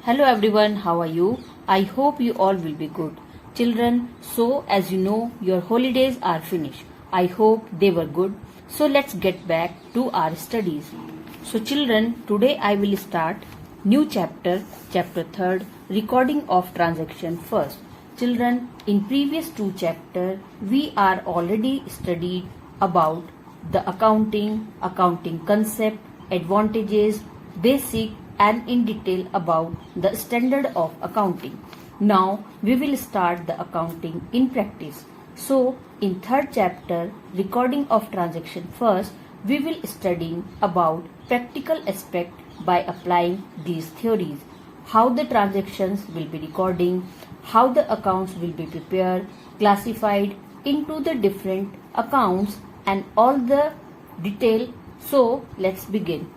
Hello everyone, how are you? I hope you all will be good. Children, so as you know, your holidays are finished. I hope they were good. So let's get back to our studies. So children, today I will start new chapter 3rd, recording of transaction first. Children, in previous two chapter, we are already studied about the accounting concept, advantages, basic and in detail about the standard of accounting. Now we will start the accounting in practice. So in third chapter, recording of transaction first, we will studying about practical aspect by applying these theories. How the transactions will be recording, how the accounts will be prepared, classified into the different accounts and all the detail. So let's begin.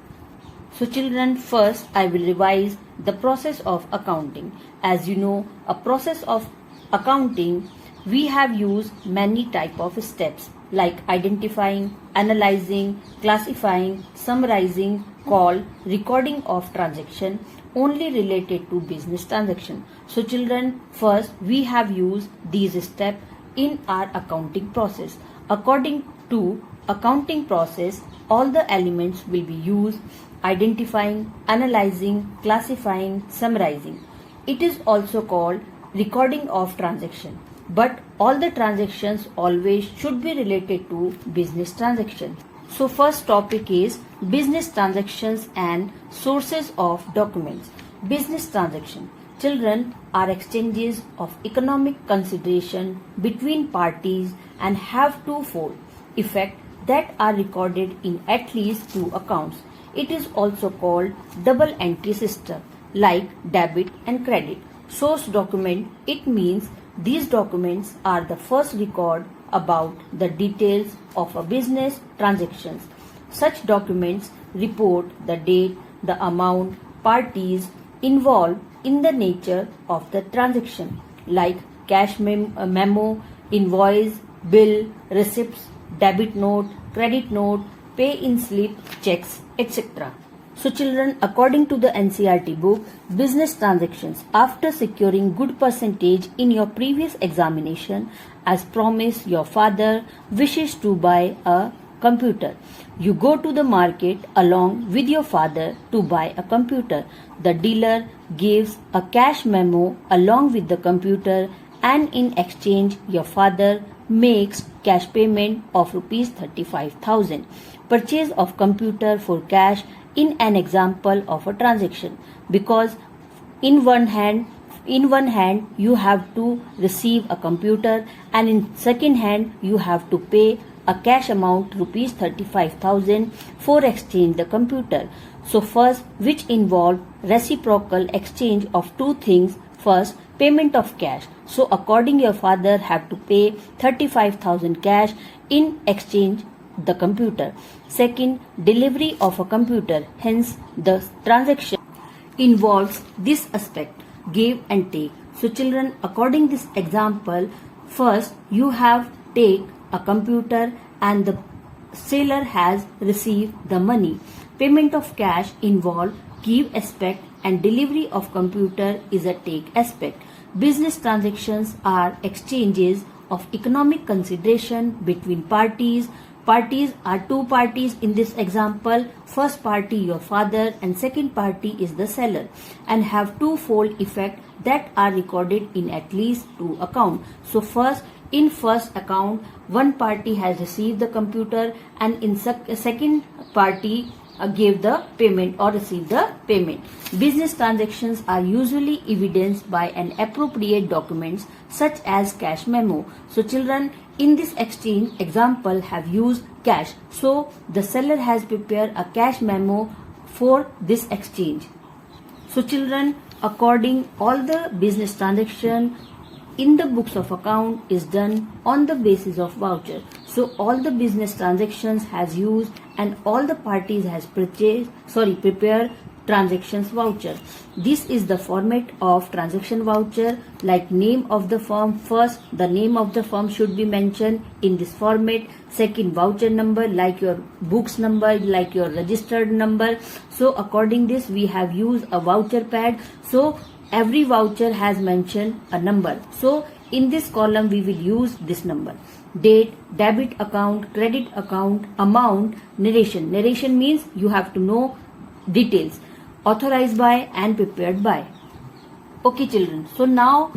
So children, first I will revise the process of accounting. As you know, a process of accounting, we have used many type of steps like identifying, analyzing, classifying, summarizing, called recording of transaction only related to business transaction. So children, first we have used these steps in our accounting process. According to accounting process, all the elements will be used: identifying, analyzing, classifying, summarizing. It is also called recording of transaction. But all the transactions always should be related to business transaction. So first topic is business transactions and sources of documents. Business transaction, children, are exchanges of economic consideration between parties and have twofold effect that are recorded in at least two accounts. It is also called double entry system like debit and credit. Source document, it means these documents are the first record about the details of a business transactions. Such documents report the date, the amount, parties involved in the nature of the transaction like cash memo, invoice, bill, receipts, debit note, credit note, pay-in slip, checks, etc. So children, according to the NCERT book, business transactions, after securing good percentage in your previous examination, as promised, your father wishes to buy a computer. You go to the market along with your father to buy a computer. The dealer gives a cash memo along with the computer, and in exchange your father makes cash payment of rupees 35,000. Purchase of computer for cash in an example of a transaction, because in one hand you have to receive a computer and in second hand you have to pay a cash amount rupees 35,000 for exchange the computer. So first, which involve reciprocal exchange of two things. First, payment of cash. So according your father have to pay 35,000 cash in exchange the computer. Second, delivery of a computer. Hence the transaction involves this aspect, give and take. So children, according this example, first you have take a computer and the seller has received the money. Payment of cash involve give aspect and delivery of computer is a take aspect. Business transactions are exchanges of economic consideration between parties. Parties are two parties in this example. First party your father and second party is the seller, and have twofold effect that are recorded in at least two accounts. So first, in first account, one party has received the computer and in second party gave the payment or received the payment. Business transactions are usually evidenced by an appropriate documents such as cash memo. So children, in this exchange example have used cash. So the seller has prepared a cash memo for this exchange. So children, according all the business transaction in the books of account is done on the basis of voucher. So all the business transactions has used and all the parties has prepared transactions voucher. This is the format of transaction voucher. Like name of the firm, first the name of the firm should be mentioned in this format. Second, voucher number, like your books number, like your registered number. So according this we have used a voucher pad. So every voucher has mentioned a number. So in this column we will use this number. Date, debit account, credit account, amount, narration. Narration means you have to know details. Authorized by and prepared by. Okay children, so now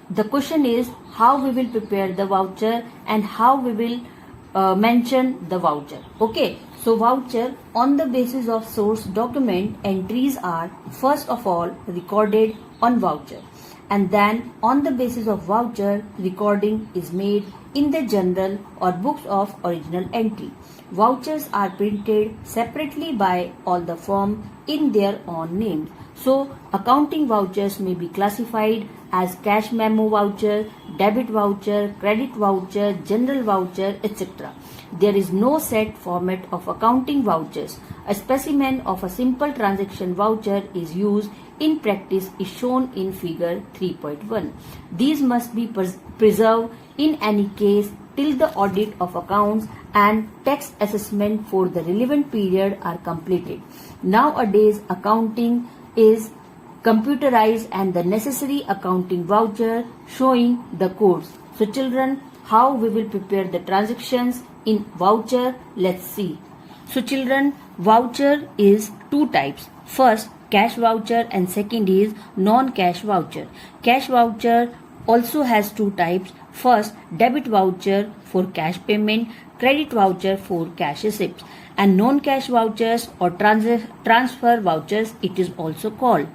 the question is how we will prepare the voucher and how we will mention the voucher. Okay, so voucher on the basis of source document entries are first of all recorded on voucher, and then on the basis of voucher recording is made in the journal or books of original entry. Vouchers are printed separately by all the firm in their own names. So accounting vouchers may be classified as cash memo voucher, debit voucher, credit voucher, general voucher, etc. There is no set format of accounting vouchers. A specimen of a simple transaction voucher is used in practice is shown in figure 3.1. These must be preserved in any case till the audit of accounts and tax assessment for the relevant period are completed. Nowadays, accounting is computerized and the necessary accounting voucher showing the codes. So children, how we will prepare the transactions in voucher, let's see. So children, voucher is two types. First, cash voucher and second is non-cash voucher. Cash voucher also has two types. First, debit voucher for cash payment, credit voucher for cash receipts, and non-cash vouchers or transfer vouchers it is also called.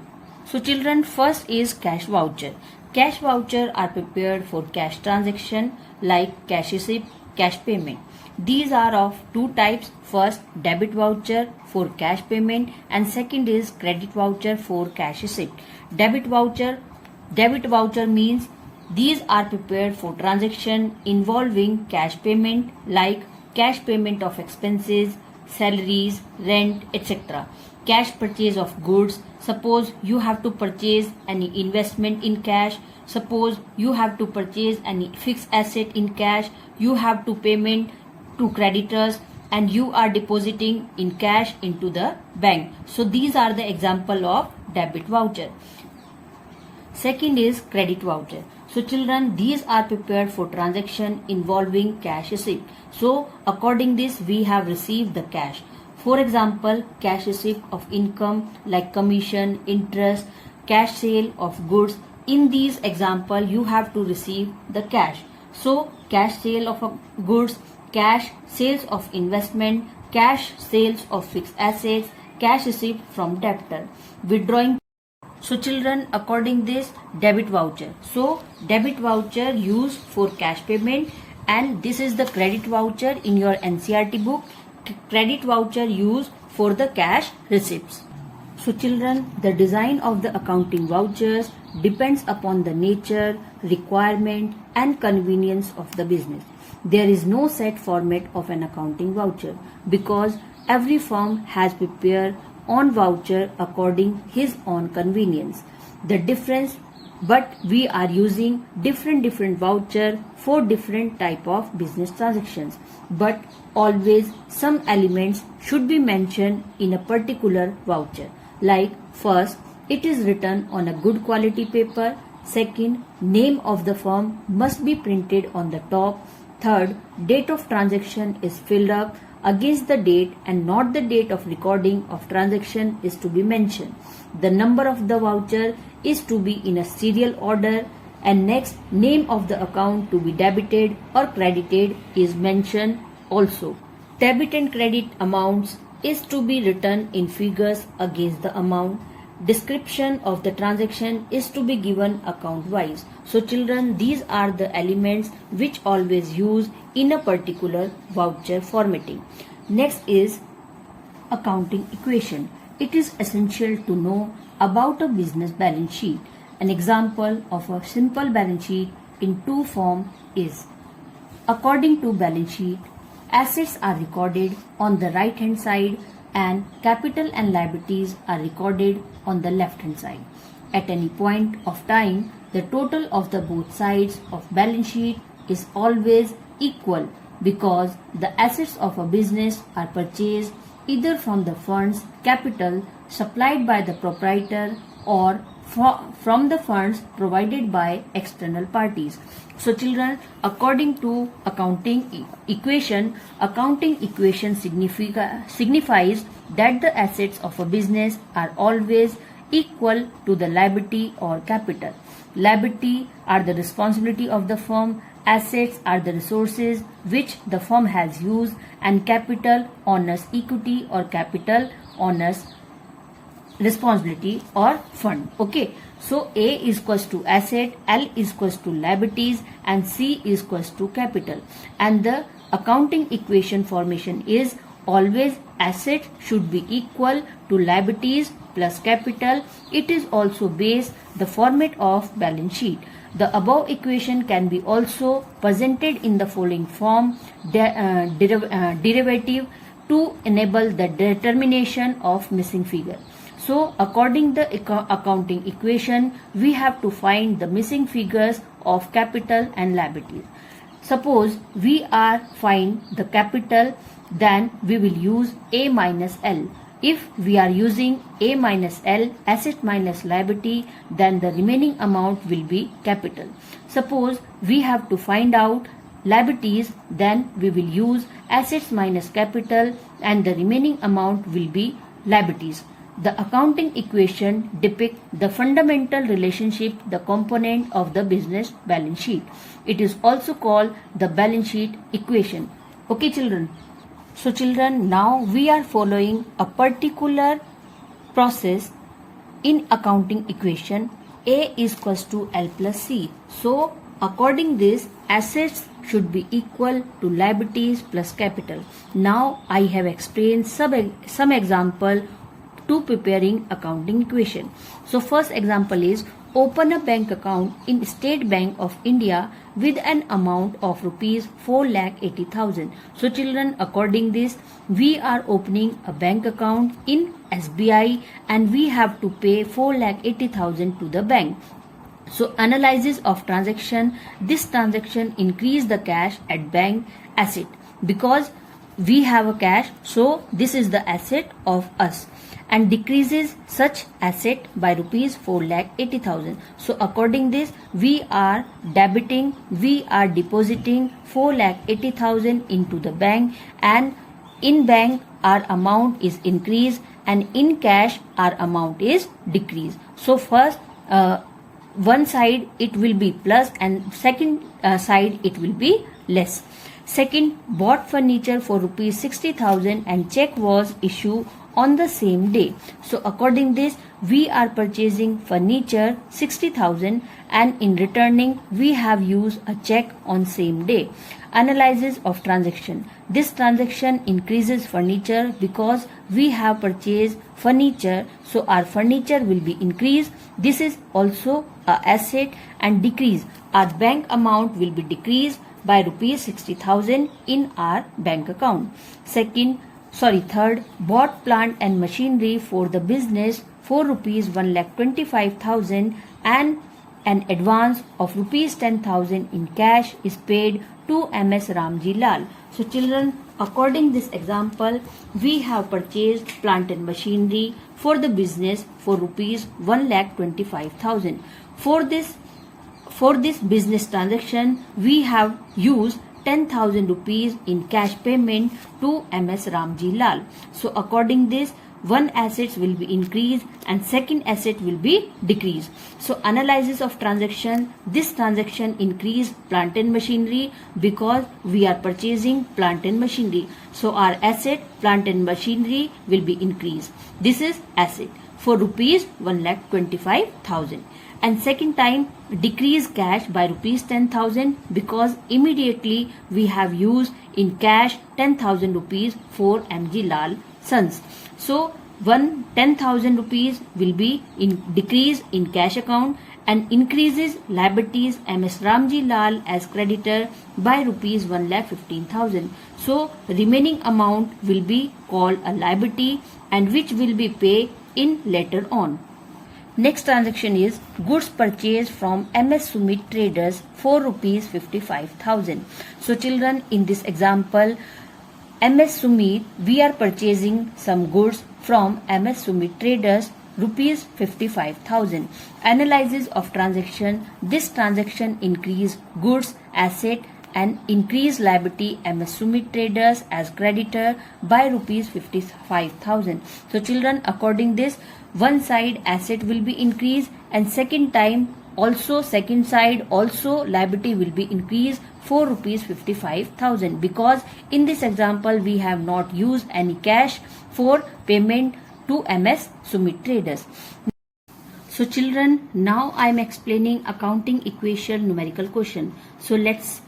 So children, first is cash voucher. Cash voucher are prepared for cash transaction like cash receipt, cash payment. These are of two types. First, debit voucher for cash payment and second is credit voucher for cash receipt. Debit voucher means these are prepared for transaction involving cash payment like cash payment of expenses, salaries, rent, etc. Cash purchase of goods. Suppose you have to purchase any investment in cash. Suppose you have to purchase any fixed asset in cash. You have to payment to creditors and you are depositing in cash into the bank. So these are the example of debit voucher. Second is credit voucher. So children, these are prepared for transaction involving cash receipt. So according this we have received the cash. For example, cash receipt of income like commission, interest, cash sale of goods. In these example you have to receive the cash. So cash sale of goods, cash sales of investment, cash sales of fixed assets, cash receipt from debtor. Withdrawing. So children, according this debit voucher. So debit voucher used for cash payment and this is the credit voucher in your NCERT book. Credit voucher used for the cash receipts. So children, the design of the accounting vouchers depends upon the nature, requirement and convenience of the business. There is no set format of an accounting voucher because every firm has prepared on voucher according his own convenience. The difference, but we are using different voucher for different type of business transactions. But always some elements should be mentioned in a particular voucher. Like first, it is written on a good quality paper. Second, name of the firm must be printed on the top. Third, date of transaction is filled up against the date and not the date of recording of transaction is to be mentioned. The number of the voucher is to be in a serial order and next name of the account to be debited or credited is mentioned also. Debit and credit amounts is to be written in figures against the amount. Description of the transaction is to be given account wise. So children, these are the elements which always use in a particular voucher formatting. Next is accounting equation. It is essential to know about a business balance sheet. An example of a simple balance sheet in two form is, according to balance sheet, assets are recorded on the right hand side and capital and liabilities are recorded on the left hand side. At any point of time, the total of the both sides of balance sheet is always equal because the assets of a business are purchased either from the funds capital supplied by the proprietor or from the funds provided by external parties. So children, according to accounting equation signifies that the assets of a business are always equal to the liability or capital. Liability are the responsibility of the firm, assets are the resources which the firm has used, and capital honors equity or capital honors responsibility or fund. Okay, so A is equals to asset, L is equals to liabilities, and C is equals to capital. And the accounting equation formation is always asset should be equal to liabilities plus capital. It is also based the format of balance sheet. The above equation can be also presented in the following form: derivative to enable the determination of missing figure. So according the accounting equation, we have to find the missing figures of capital and liabilities. Suppose we are find the capital, then we will use A minus L. If we are using A minus L, asset minus liability, then the remaining amount will be capital. Suppose we have to find out liabilities, then we will use assets minus capital and the remaining amount will be liabilities. The accounting equation depicts the fundamental relationship, the component of the business balance sheet. It is also called the balance sheet equation. Okay children. So children, now we are following a particular process in accounting equation. A is equals to L plus C. So according this, assets should be equal to liabilities plus capital. Now I have explained some example to preparing accounting equation. So first example is open a bank account in State Bank of India with an amount of rupees 4,80,000. So children, according this, we are opening a bank account in SBI and we have to pay 4,80,000 to the bank. So analysis of transaction, this transaction increase the cash at bank asset because we have a cash, so this is the asset of us, and decreases such asset by rupees 4,80,000. So according this, we are debiting, we are depositing 4,80,000 into the bank, and in bank our amount is increased and in cash our amount is decreased. So first one side it will be plus and second side it will be less. Second, bought furniture for rupees 60,000 and check was issued on the same day. So according this, we are purchasing furniture 60,000 and in returning we have used a check on same day. Analysis of transaction. This transaction increases furniture because we have purchased furniture, so our furniture will be increased. This is also a asset, and decrease. Our bank amount will be decreased by rupees 60,000 in our bank account. Third, bought plant and machinery for the business for rupees 1,25,000 and an advance of rupees 10,000 in cash is paid to MS Ramji Lal. So children, according this example, we have purchased plant and machinery for the business for rupees 1,25,000. For this business transaction, we have used 10,000 rupees in cash payment to MS Ramji Lal. So according this, one asset will be increased and second asset will be decreased. So analysis of transaction, this transaction increased plant and machinery because we are purchasing plant and machinery. So our asset plant and machinery will be increased. This is asset for rupees 1,25,000. And second time, decrease cash by rupees 10,000 because immediately we have used in cash 10,000 rupees for MG Lal Sons. So 10,000 rupees will be decreased in cash account and increases liabilities MS Ramji Lal as creditor by rupees 1,15,000. So remaining amount will be called a liability and which will be paid in later on. Next transaction is goods purchased from MS Sumit Traders for rupees 55,000. So children, in this example, MS Sumit, we are purchasing some goods from MS Sumit Traders rupees 55,000. Analysis of transaction. This transaction increase goods, asset and increase liability MS Sumit Traders as creditor by rupees 55,000. So children, according this, one side asset will be increased and second side also liability will be increased for rupees 55,000, because in this example we have not used any cash for payment to MS Sumit Traders. So children, now I am explaining accounting equation numerical question. So let's,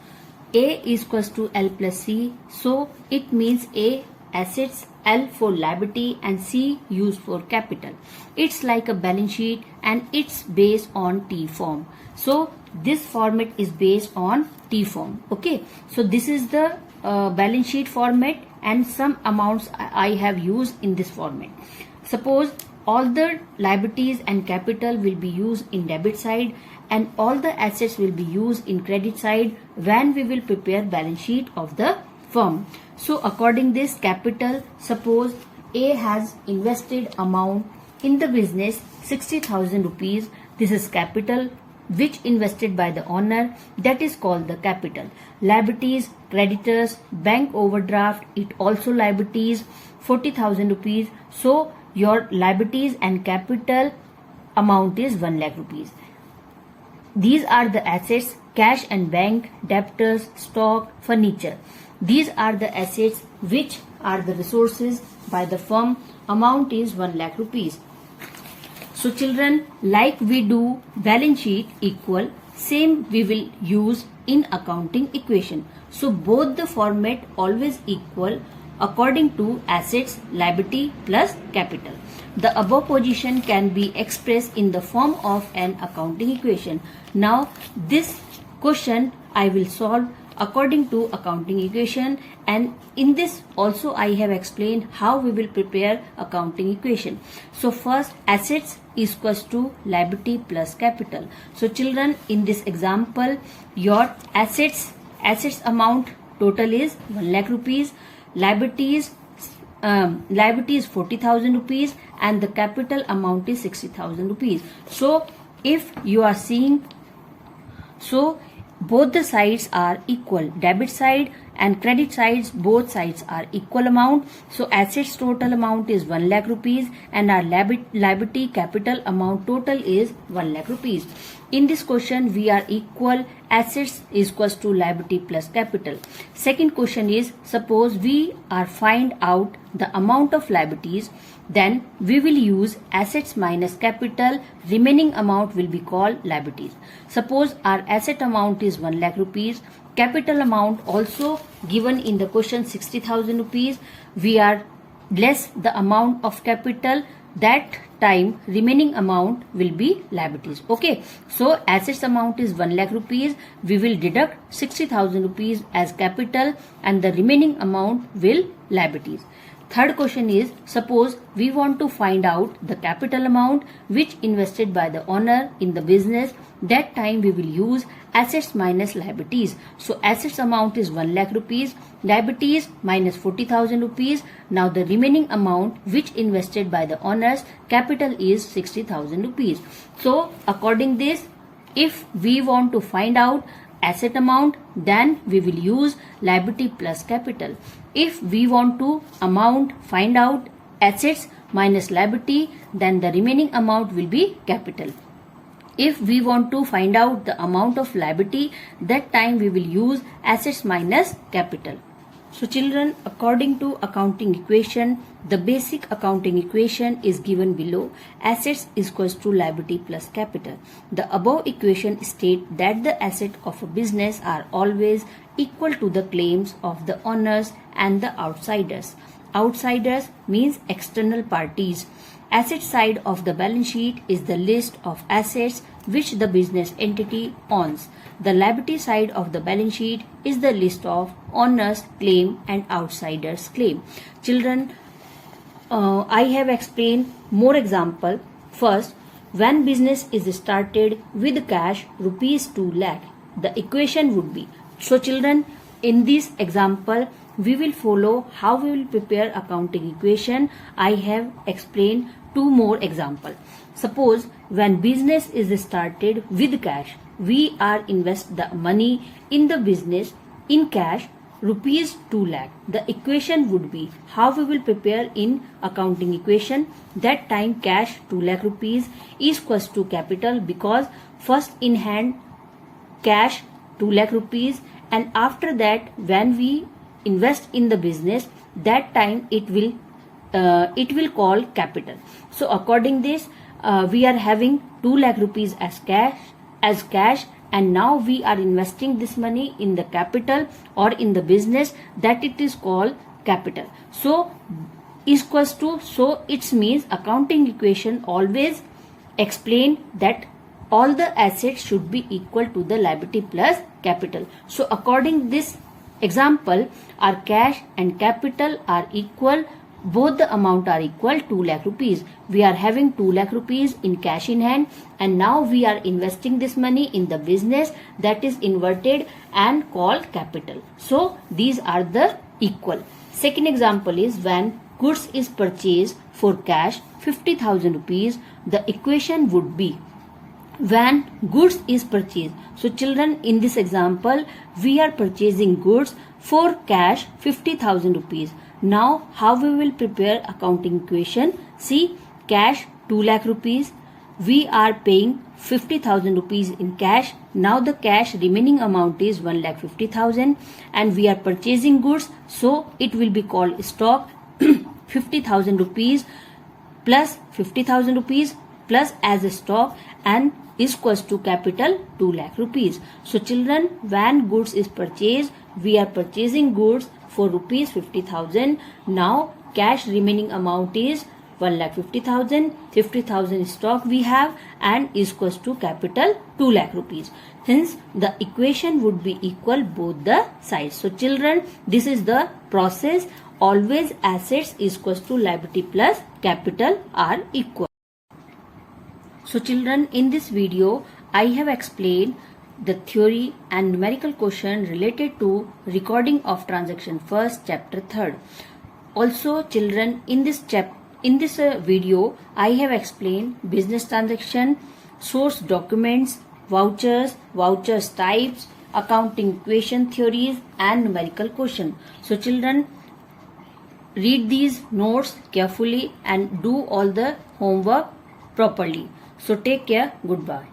A is equals to L plus C. So it means A assets, L for liability and C used for capital. It's like a balance sheet and it's based on T form. So this format is based on T form. Okay. So this is the balance sheet format and some amounts I have used in this format. Suppose all the liabilities and capital will be used in debit side and all the assets will be used in credit side when we will prepare balance sheet of the firm. So according this capital, suppose A has invested amount in the business 60,000 rupees. This is capital which invested by the owner, that is called the capital. Liabilities, creditors, bank overdraft, it also liabilities 40,000 rupees. So your liabilities and capital amount is 1 lakh rupees. These are the assets, cash and bank, debtors, stock, furniture. These are the assets which are the resources by the firm. Amount is 1 lakh rupees. So children, like we do balance sheet equal, same we will use in accounting equation. So both the format always equal according to assets, liability plus capital. The above position can be expressed in the form of an accounting equation. Now this question I will solve according to accounting equation, and in this also I have explained how we will prepare accounting equation. So first, assets is equals to liability plus capital. So children, in this example, your assets amount total is 1 lakh rupees, liabilities 40,000 rupees and the capital amount is 60,000 rupees. So if you are seeing, so both the sides are equal, debit side and credit sides, both sides are equal amount. So assets total amount is 1 lakh rupees and our liability capital amount total is 1 lakh rupees. In this question we are equal, assets is equals to liability plus capital. Second question is, suppose we are find out the amount of liabilities, then we will use assets minus capital, remaining amount will be called liabilities. Suppose our asset amount is 1 lakh rupees, capital amount also given in the question 60,000 rupees, we are less the amount of capital, that time remaining amount will be liabilities. Okay, so assets amount is 1 lakh rupees, we will deduct 60,000 rupees as capital and the remaining amount will liabilities. Third question is, suppose we want to find out the capital amount which invested by the owner in the business, that time we will use assets minus liabilities. So assets amount is 1 lakh rupees, liabilities minus 40,000 rupees. Now the remaining amount which invested by the owners, capital is 60,000 rupees. So according this, if we want to find out asset amount, then we will use liability plus capital. If we want to find out assets minus liability, then the remaining amount will be capital. If we want to find out the amount of liability, that time we will use assets minus capital. So children, according to accounting equation, the basic accounting equation is given below. Assets is equals to liability plus capital. The above equation states that the assets of a business are always equal to the claims of the owners and the outsiders. Outsiders means external parties Asset side of the balance sheet is the list of assets which the business entity owns. The liability side of the balance sheet is the list of owners' claim and outsiders' claim. Children, I have explained more example. First, when business is started with cash rupees 2 lakh, the equation would be. So children, in this example, we will follow how we will prepare accounting equation. I have explained two more examples. Suppose when business is started with cash, we are invest the money in the business in cash rupees 2 lakh. The equation would be how we will prepare in accounting equation. That time cash 2 lakh rupees is equals to capital, because first in hand cash 2 lakh rupees, and after that when we invest in the business, that time it will call capital. So according this, we are having 2 lakh rupees as cash, and now we are investing this money in the capital or in the business, that it is called capital. So equals to, so it means accounting equation always explain that all the assets should be equal to the liability plus capital. So according this example, our cash and capital are equal, both the amount are equal 2 lakh rupees. We are having 2 lakh rupees in cash in hand, and now we are investing this money in the business, that is inverted and called capital. So these are the equal. Second example is when goods is purchased for cash 50,000 rupees, the equation would be when goods is purchased. So children, in this example, we are purchasing goods for cash 50,000 rupees. Now how we will prepare accounting equation? See, cash 2 lakh rupees, we are paying 50,000 rupees in cash. Now the cash remaining amount is 1,50,000, and we are purchasing goods, so it will be called stock. 50,000 rupees plus 50,000 rupees plus as a stock, and is equals to capital 2 lakh rupees. So children, when goods is purchased, we are purchasing goods for rupees 50,000. Now cash remaining amount is 1,50,000. 50,000 stock we have, and is equals to capital 2 lakh rupees. Hence the equation would be equal both the sides. So children, this is the process. Always assets is equals to liability plus capital are equal. So children, in this video I have explained the theory and numerical question related to recording of transaction first, chapter 3rd. Also children, in this video I have explained business transaction, source documents, vouchers types, accounting equation theories and numerical question. So children, read these notes carefully and do all the homework properly. So take care. Goodbye.